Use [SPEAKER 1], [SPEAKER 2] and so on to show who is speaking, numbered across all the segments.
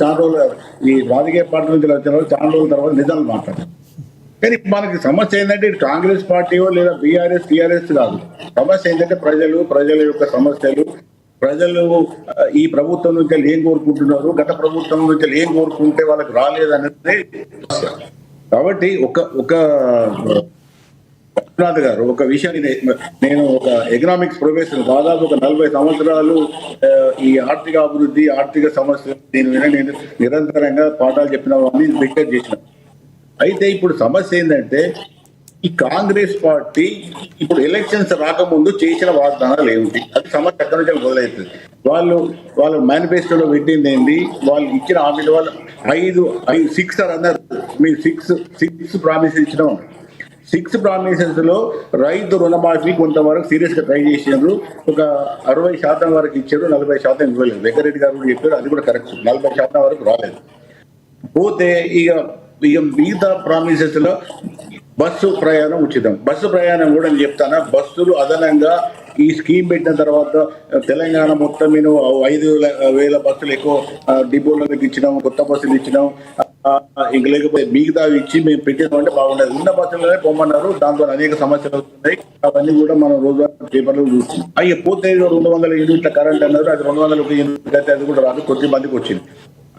[SPEAKER 1] చాలా రోజులు ఈ రాజకీయ పార్టీ నుంచి వచ్చిన వాళ్ళు చాలా రోజుల తర్వాత నిజాలు మాట్లాడారు. కానీ మనకి సమస్య ఏంటంటే ఇటు కాంగ్రెస్ పార్టీయో లేదా బీఆర్ఎస్ టీఆర్ఎస్ కాదు. సమస్య ఏంటంటే ప్రజల యొక్క సమస్యలు, ప్రజలు ఈ ప్రభుత్వం నుంచి ఏం కోరుకుంటున్నారు, గత ప్రభుత్వం నుంచి ఏం కోరుకుంటే వాళ్ళకి రాలేదనేది. కాబట్టి ఒక విశ్వనాథ్ గారు ఒక విషయాన్ని నేను ఒక ఎకనామిక్స్ ప్రొఫెసర్ దాదాపు ఒక 40 సంవత్సరాలు ఈ ఆర్థిక అభివృద్ధి, ఆర్థిక సమస్యలు దీని మీద నేను నిరంతరంగా పాఠాలు చెప్పిన వాడిని రిక్వెస్ట్ చేసిన. అయితే ఇప్పుడు సమస్య ఏంటంటే ఈ కాంగ్రెస్ పార్టీ ఇప్పుడు ఎలక్షన్స్ రాకముందు చేసిన వాగ్దానాలు ఏమిటి, అది సమస్య ఎక్కడి నుంచి మొదలవుతుంది. వాళ్ళ మేనిఫెస్టోలో పెట్టింది ఏంటి, వాళ్ళు ఇచ్చిన హామీలు, వాళ్ళు 6 అన్నారు. మీరు సిక్స్ ప్రామిస్ ఇచ్చినాం. 6 ప్రామిసెస్ లో రైతు రుణమాఫీ కొంతవరకు సీరియస్ గా ట్రై చేసారు. ఒక 60% వరకు ఇచ్చారు, 40% ఇవ్వలేదు. వెంకరెడ్డి గారు కూడా చెప్పారు, అది కూడా కరెక్ట్. 40% వరకు రాలేదు. పోతే ఇక మిగతా ప్రామిసెస్ లో బస్సు ప్రయాణం ఉచితం. బస్సు ప్రయాణం కూడా నేను చెప్తాను, బస్సులు అదనంగా ఈ స్కీమ్ పెట్టిన తర్వాత తెలంగాణ మొత్తం నేను 5,000 బస్సులు ఎక్కువ డిపోలకు ఇచ్చినాం, కొత్త బస్సులు ఇచ్చినాం. ఇంక లేకపోతే మిగతా ఇచ్చి మేము పెట్టినామంటే బాగుండదు. ఉన్న బస్సులనే పొమ్మన్నారు, దాంతో అనేక సమస్యలు వస్తున్నాయి. అవన్నీ కూడా మనం రోజువారీ పేపర్లో చూస్తున్నాం. అవి పోతే 200 యూనిట్ల కరెంట్ అన్నారు, అది 200 యూనిట్లు అయితే అది కూడా రాదు, కొద్ది మందికి వచ్చింది.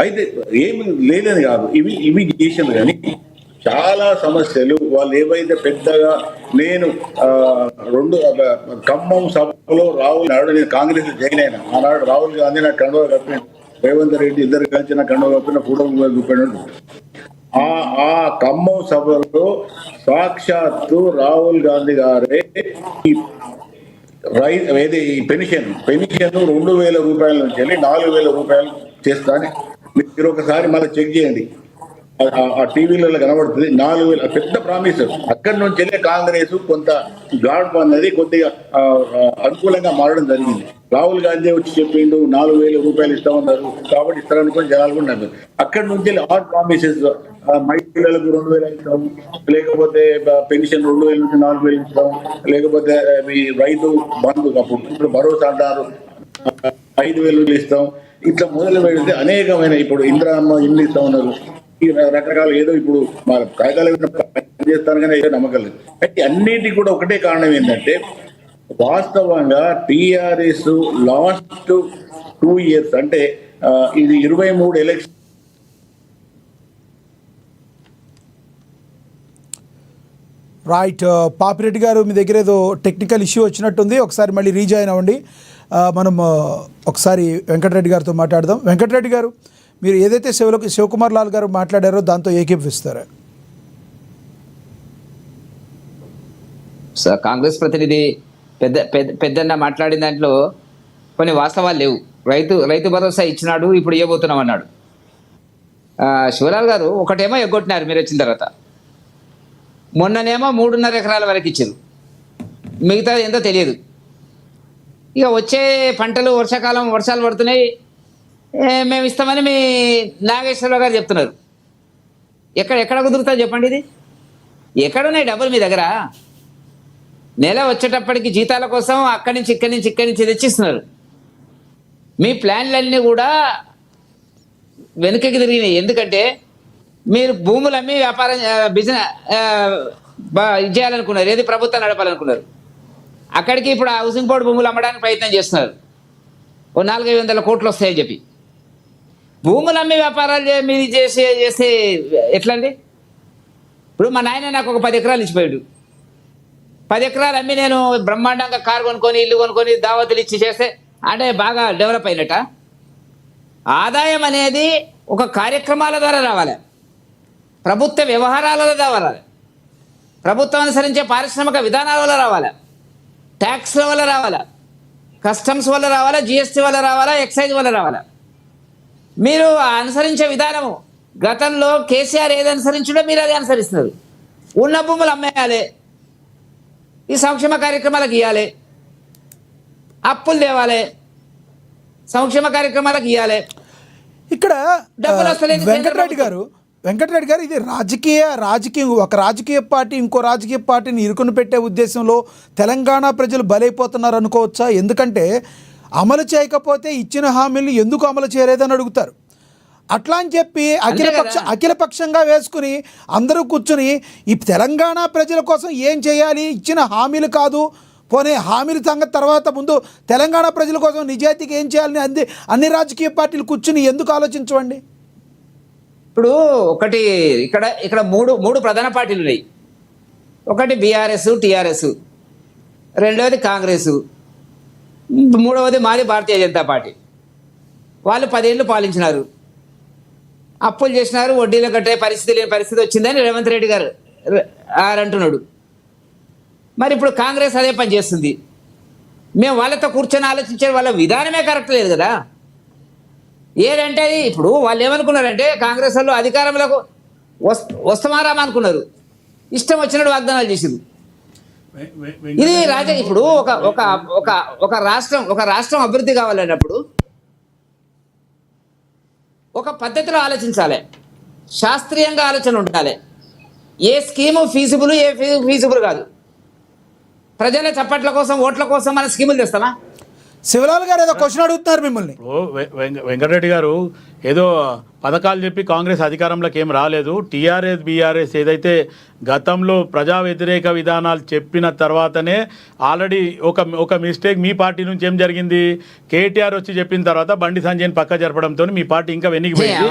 [SPEAKER 1] అయితే ఏమి లేదని కాదు, ఇవి చేసింది. కానీ చాలా సమస్యలు వాళ్ళు ఏవైతే పెద్దగా నేను ఖమ్మం సభలో రాహుల్ నాడు నేను కాంగ్రెస్ జాయిన్ అయినా. ఆనాడు రాహుల్ గాంధీ నా కండువా కప్పిన, రేవంత్ రెడ్డి ఇద్దరు కలిసి నా కండువా కప్పిన ఫోటో చూపాడు. ఆ ఖమ్మం సభలో సాక్షాత్తు రాహుల్ గాంధీ గారే ఈ పెన్షన్ 2,000 రూపాయల నుంచి వెళ్ళి 4,000 రూపాయలు చేస్తాను. మీరు ఒకసారి మళ్ళీ చెక్ చేయండి, ఆ టీవీలలో కనబడుతుంది. 4,000 పెద్ద ప్రామిస్. అక్కడి నుంచి వెళ్ళే కాంగ్రెస్ కొంత గాడ్ అన్నది కొద్దిగా అనుకూలంగా మారడం జరిగింది. రాహుల్ గాంధీ వచ్చి చెప్పిండు 4,000 రూపాయలు ఇస్తామన్నారు, కాబట్టి ఇస్తారనుకుని జనాలు కూడా నమ్మారు. అక్కడి నుంచి ఆల్ ప్రామిసెస్, మహిళలకు 2,000 ఇస్తాం, లేకపోతే పెన్షన్ 2,000 నుంచి 4,000 ఇస్తాం, లేకపోతే ఈ రైతు బంధు ఇప్పుడు భరోసా అంటారు 5,000 ఇస్తాం. ఇట్లా మొదలు పెడితే అనేకమైన ఇప్పుడు ఇందిరమ్మ ఇల్లు ఇస్తా ఉన్నారు. ఈ రకరకాల ఏదో ఇప్పుడు మన కాగితాలు చేస్తాను కానీ ఏదో నమ్మకం లేదు. అయితే అన్నిటికీ కూడా ఒకటే కారణం ఏంటంటే వాస్తవంగా టీఆర్ఎస్ లాస్ట్ 2 years అంటే ఇది 23 ఎలక్షన్.
[SPEAKER 2] రైట్. పాపిరెడ్డి గారు, మీ దగ్గర ఏదో టెక్నికల్ ఇష్యూ వచ్చినట్టుంది, ఒకసారి మళ్ళీ రీజాయిన్ అవ్వండి. మనం ఒకసారి వెంకటరెడ్డి గారితో మాట్లాడదాం. వెంకటరెడ్డి గారు, మీరు ఏదైతే శివకుమార్ లాల్ గారు మాట్లాడారో దాంతో ఏకీభవిస్తారా?
[SPEAKER 3] సార్, కాంగ్రెస్ ప్రతినిధి పెద్దన్న మాట్లాడిన దాంట్లో కొన్ని వాస్తవాలు లేవు. రైతు భరోసా ఇచ్చినాడు, ఇప్పుడు ఇవ్వబోతున్నాం అన్నాడు. శివలాల్ గారు ఒకటేమో ఎగ్గొట్టినారు మీరు వచ్చిన తర్వాత. మొన్ననేమో 3.5 ఎకరాల వరకు ఇచ్చారు, మిగతా ఎంతో తెలియదు. ఇక వచ్చే పంటలు వర్షాకాలం వర్షాలు పడుతున్నాయి, మేము ఇస్తామని మీ నాగేశ్వరరావు గారు చెప్తున్నారు. ఎక్కడ కుదురుతుంది చెప్పండి? ఇది ఎక్కడున్నాయి డబ్బులు మీ దగ్గర? నెల వచ్చేటప్పటికి జీతాల కోసం ఇక్కడి నుంచి తెచ్చిస్తున్నారు. మీ ప్లాన్లన్నీ కూడా వెనుకకి తిరిగినాయి. ఎందుకంటే మీరు భూములు అమ్మి వ్యాపారం బిజినెస్ ఇది చేయాలనుకున్నారు, ఏది ప్రభుత్వం నడపాలనుకున్నారు. అక్కడికి ఇప్పుడు ఆ హౌసింగ్ బోర్డు భూములు అమ్మడానికి ప్రయత్నం చేస్తున్నారు, ఓ 400-500 కోట్లు వస్తాయని చెప్పి. భూములు అమ్మి వ్యాపారాలు మీరు చేస్తే ఎట్లా అండి? ఇప్పుడు మా నాయన నాకు ఒక 10 ఎకరాలు ఇచ్చిపోయాడు. 10 ఎకరాలు అమ్మి నేను బ్రహ్మాండంగా కారు కొనుక్కొని, ఇల్లు కొనుక్కొని, దావతులు ఇచ్చి చేస్తే అంటే బాగా డెవలప్ అయినట్ట? ఆదాయం అనేది ఒక కార్యక్రమాల ద్వారా రావాలి, ప్రభుత్వ వ్యవహారాలలో రావాలి, ప్రభుత్వం అనుసరించే పారిశ్రామిక విధానాల వల్ల రావాలి, ట్యాక్స్ల వల్ల రావాలా, కస్టమ్స్ వల్ల రావాలా, జిఎస్టీ వల్ల రావాలా, ఎక్సైజ్ వల్ల రావాలా. మీరు అనుసరించే విధానము గతంలో కేసీఆర్ ఏది అనుసరించడో మీరు అది అనుసరిస్తున్నారు. ఉన్న భూములు అమ్మేయాలి, ఈ సంక్షేమ కార్యక్రమాలకు ఇవ్వాలి, అప్పులు తేవాలి, సంక్షేమ కార్యక్రమాలకు ఇవ్వాలి.
[SPEAKER 2] ఇక్కడ వెంకటరెడ్డి గారు ఇది రాజకీయం, ఒక రాజకీయ పార్టీ ఇంకో రాజకీయ పార్టీని ఇరుకుని పెట్టే ఉద్దేశంలో తెలంగాణ ప్రజలు బలైపోతున్నారు అనుకోవచ్చా? ఎందుకంటే అమలు చేయకపోతే ఇచ్చిన హామీలు ఎందుకు అమలు చేయలేదని అడుగుతారు. అట్లా అని చెప్పి
[SPEAKER 3] అంతే కదా.
[SPEAKER 2] అఖిలపక్షంగా వేసుకుని అందరూ కూర్చుని ఈ తెలంగాణ ప్రజల కోసం ఏం చేయాలి, ఇచ్చిన హామీలు కాదు పోనీ హామీల సంగతి తర్వాత, ముందు తెలంగాణ ప్రజల కోసం నిజాయితీగా ఏం చేయాలని అన్ని రాజకీయ పార్టీలు కూర్చుని ఎందుకు ఆలోచించవండి?
[SPEAKER 3] ఇప్పుడు ఒకటి ఇక్కడ మూడు ప్రధాన పార్టీలు ఉన్నాయి. ఒకటి బీఆర్ఎస్, టీఆర్ఎస్, రెండవది కాంగ్రెస్, మూడవది మాది భారతీయ జనతా పార్టీ. వాళ్ళు 10 ఏళ్ళు పాలించినారు, అప్పులు చేసినారు, వడ్డీలు కట్టే పరిస్థితి లేని పరిస్థితి వచ్చిందని రేవంత్ రెడ్డి గారు అంటున్నాడు. మరి ఇప్పుడు కాంగ్రెస్ అదే పని చేస్తుంది. మేము వాళ్ళతో కూర్చొని ఆలోచించే వాళ్ళ విధానమే కరెక్ట్ లేదు కదా. ఏదంటే అది ఇప్పుడు వాళ్ళు ఏమనుకున్నారంటే కాంగ్రెస్ వాళ్ళు అధికారంలోకి వస్తామారామా అనుకున్నారు, ఇష్టం వచ్చినట్టు వాగ్దానాలు చేసింది. ఇది ఇప్పుడు ఒక రాష్ట్రం అభివృద్ధి కావాలన్నప్పుడు ఒక పద్ధతిలో ఆలోచించాలి, శాస్త్రీయంగా ఆలోచన ఉండాలి. ఏ స్కీము ఫీజిబుల్, ఏ ఫీజిబుల్ కాదు. ప్రజల చప్పట్ల కోసం, ఓట్ల కోసం మన స్కీములు తెస్తామా?
[SPEAKER 2] శివలాల్ గారు ఏదో క్వశ్చన్ అడుగుతున్నారు మిమ్మల్ని.
[SPEAKER 4] వెంకటరెడ్డి గారు ఏదో పథకాలు చెప్పి కాంగ్రెస్ అధికారంలోకి ఏం రాలేదు. టీఆర్ఎస్ బీఆర్ఎస్ ఏదైతే గతంలో ప్రజా వ్యతిరేక విధానాలు చెప్పిన తర్వాతనే ఆల్రెడీ ఒక మిస్టేక్ మీ పార్టీ నుంచి ఏం జరిగింది, కేటీఆర్ వచ్చి చెప్పిన తర్వాత బండి సంజయ్ని పక్క జరపడంతో మీ పార్టీ ఇంకా వెనక్కి పోయింది.